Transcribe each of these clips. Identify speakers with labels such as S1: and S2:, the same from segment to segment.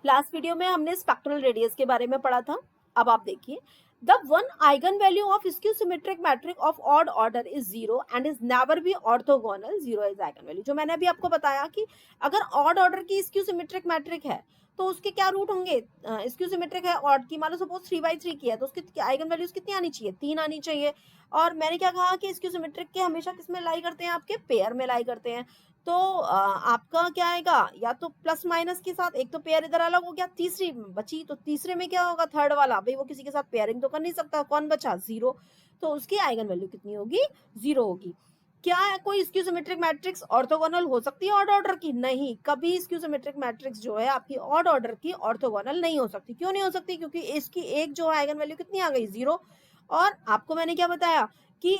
S1: Last video में हमने spectral radius के बारे में पढ़ा था। अब आप देखिए, the one eigen value of skew symmetric matrix of odd order is zero and is never be orthogonal. Zero is eigen value. जो मैंने अभी आपको बताया कि अगर ऑड ऑर्डर की स्क्यू सिमेट्रिक मैट्रिक है तो उसके क्या रूट होंगे। स्क्यू सिमेट्रिक है ऑड की, मान लो सपोज 3/3 की है तो उसकी आइगन वैल्यूज कितनी आनी चाहिए, 3 आनी चाहिए। और मैंने क्या कहा कि स्क्यू सिमेट्रिक के हमेशा किस में लाई करते हैं, आपके पेयर में लाई करते हैं। तो आपका क्या आएगा, या तो प्लस माइनस के साथ, एक तो पेयर इधर अलग हो गया, तीसरी बची तो तीसरे में क्या होगा, थर्ड वाला, भाई वो किसी के साथ पेयरिंग तो कर नहीं सकता, कौन बचा, जीरो। तो उसकी आइगन वैल्यू कितनी होगी, जीरो होगी। क्या कोई स्क्यू सिमेट्रिक मैट्रिक्स ऑर्थोगोनल हो सकती है ऑड ऑर्डर की? नहीं, कभी स्क्यू सिमेट्रिक मैट्रिक्स जो है आपकी ऑड ऑर्डर की ऑर्थोगोनल नहीं हो सकती। क्यों नहीं हो सकती? क्योंकि इसकी एक जो आइगन वैल्यू कितनी आ गई, जीरो। और आपको मैंने क्या बताया कि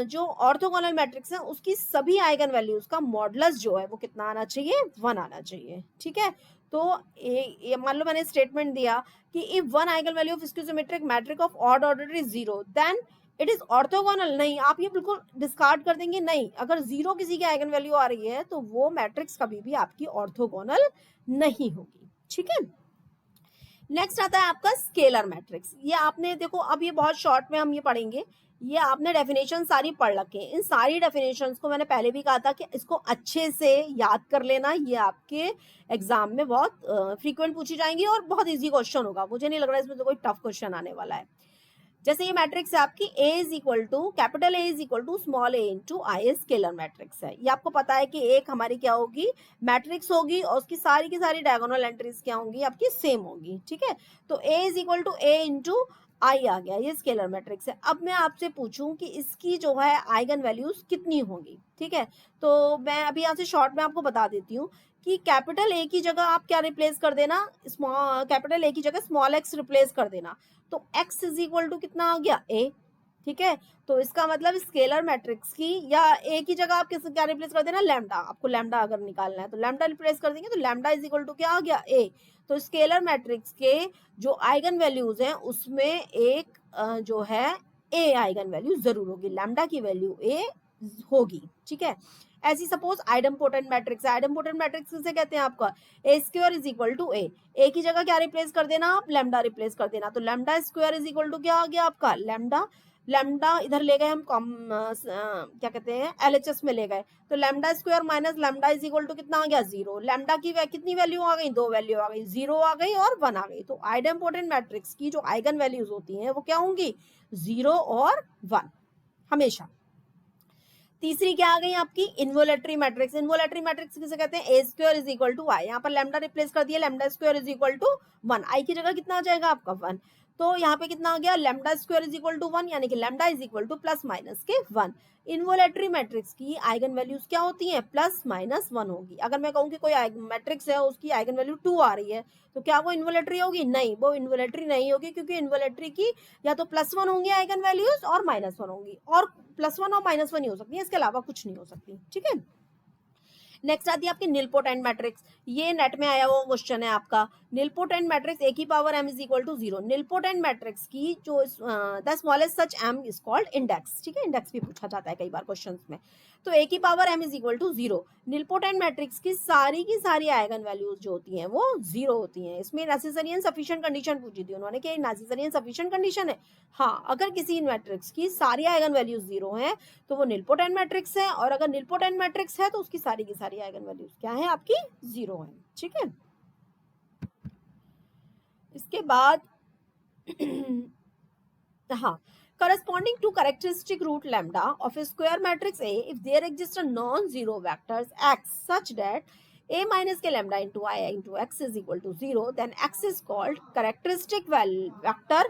S1: जो ऑर्थोगोनल मैट्रिक्स है उसकी सभी आइगन वैल्यूज का मॉडुलस जो है वो कितना आना चाहिए, 1 आना चाहिए। ठीक है, तो ये मान लो मैंने स्टेटमेंट दिया कि if one eigen value of skew symmetric matrix of odd order is zero then it is orthogonal. नहीं, आप ये बिल्कुल डिस्कार्ड कर देंगे। नहीं, अगर जीरो किसी की आइगन वैल्यू आ रही है तो वो मैट्रिक्स कभी भी आपकी ऑर्थोगोनल नहीं होगी। ठीक है, नेक्स्ट आता है आपका स्केलर मैट्रिक्स। ये आपने देखो, अब ये बहुत शॉर्ट में हम ये पढ़ेंगे। ये आपने डेफिनेशन सारी पढ़ रखे हैं। इन सारी डेफिनेशंस को मैंने पहले भी कहा था कि इसको अच्छे से याद कर लेना। ये आपके एग्जाम में बहुत फ्रीक्वेंट पूछी जाएंगी और बहुत इजी क्वेश्चन होगा। मुझे नहीं लग रहा है इसमें तो कोई टफ क्वेश्चन आने वाला है। जैसे ये मैट्रिक्स है आपकी A is equal to capital A is equal to small a into I, scalar matrix है। ये आपको पता है कि एक हमारी क्या होगी, मैट्रिक्स होगी और उसकी सारी की सारी डायगोनल एंट्रीज क्या होंगी, आपकी सेम होगी। ठीक है, तो A is equal to A into I आ गया, ये स्केलर मैट्रिक्स है। अब मैं आपसे पूछूं कि इसकी जो है आइगन वैल्यूज कितनी होंगी। ठीक है, तो मैं अभी यहाँ से शॉर्ट में आपको बता देती हूँ कि कैपिटल A की जगह आप क्या रिप्लेस कर देना, स्मॉल कैपिटल A की जगह स्मॉल x रिप्लेस कर देना। तो x इज इक्वल टू कितना आ गया, a। ठीक है, तो इसका मतलब स्केलर मैट्रिक्स की, या a की जगह आप किस क्या रिप्लेस कर देना, लैम्डा। आपको लैम्डा अगर निकालना है तो लैम्डा रिप्लेस कर देंगे, तो लैम्डा इज इक्वल टू क्या आ गया, a। तो स्केलर मैट्रिक्स के जो आइगन वैल्यूज हैं उसमें एक जो है a आइगन वैल्यू जरूर होगी, लैम्डा की वैल्यू a होगी। ठीक है, ऐसी सपोज आइडमपोटेंट मैट्रिक्स है। आइडमपोटेंट मैट्रिक्स किसे कहते हैं, आपका ए स्क्वायर इज इक्वल टू ए की जगह क्या रिप्लेस कर देना, आप लैम्डा रिप्लेस कर देना। तो lambda square is equal to क्या आ गया आपका, लैम्डा। लैम्डा इधर ले गए हम क्या कहते हैं, एलएचएस में ले गए, तो lambda square minus lambda is equal to कितना आ गया, जीरो। लैम्डा की कितनी वैल्यू आ गई, दो वैल्यू आ गई, जीरो आ गई और वन आ गई। तो आइडमपोटेंट मैट्रिक्स की जो आइगन वैल्यूज होती हैं वो क्या होंगी, जीरो और वन हमेशा। तीसरी क्या आ गई आपकी, इन्वोलेटरी मैट्रिक्स। इन्वोलेटरी मैट्रिक्स किसे कहते हैं, A square is equal to I. यहाँ पर लैम्डा रिप्लेस कर दिया, lambda square is equal to one. I की जगह कितना आ जाएगा आपका, वन। तो यहाँ पे कितना आ गया, lambda square is equal to one, यानी कि lambda is equal to plus minus के वन। इन्वोलेटरी मैट्रिक्स की आइगन वैल्यूज क्या होती हैं, प्लस माइनस वन होगी। अगर मैं कहूँ कि कोई मैट्रिक्स है उसकी आइगन वैल्यू 2 आ रही है तो क्या वो इन्वोलेटरी होगी, नहीं, वो इन्वोलेटरी नहीं होगी, क्योंकि इन्वोलेटरी की या तो प्लस वन होंगी आइगन वैल्यूज और माइनस वन होंगी, और प्लस वन और माइनस वन ही हो सकती है, इसके अलावा कुछ नहीं हो सकती। ठीक है, नेक्स्ट आती है आपकी निलपोटेंट मैट्रिक्स। ये नेट में आया हुआ क्वेश्चन है आपका। निलपोटेंट मैट्रिक्स ए की power m is equal to zero. Nilpotent matrix की जो the smallest such m is called index. ठीक है, इंडेक्स भी पूछा जाता है कई बार क्वेश्चंस में। तो ए की power m is equal to zero. Nilpotent matrix की सारी आइगन वैल्यूज जो होती हैं वो जीरो होती हैं। इसमें नेसेसरी एंड सफिशिएंट कंडीशन पूछी थी उन्होंने कि नेसेसरी एंड सफिशिएंट कंडीशन है। हाँ, अगर किसी मैट्रिक्स की सारी आइगन वैल्यूज जीरो हैं तो वो निलपोटेंट मैट्रिक्स है, और अगर निलपोटेंट मैट्रिक्स है तो उसकी सारी की सारी आइगन वैल्यूज क्या है, आपकी जीरो है। ठीक है, इसके बाद हाँ, corresponding to characteristic root lambda of a square matrix A, if there exists a non-zero vectors x such that a minus k lambda into I into x is equal to 0, then x is called characteristic vector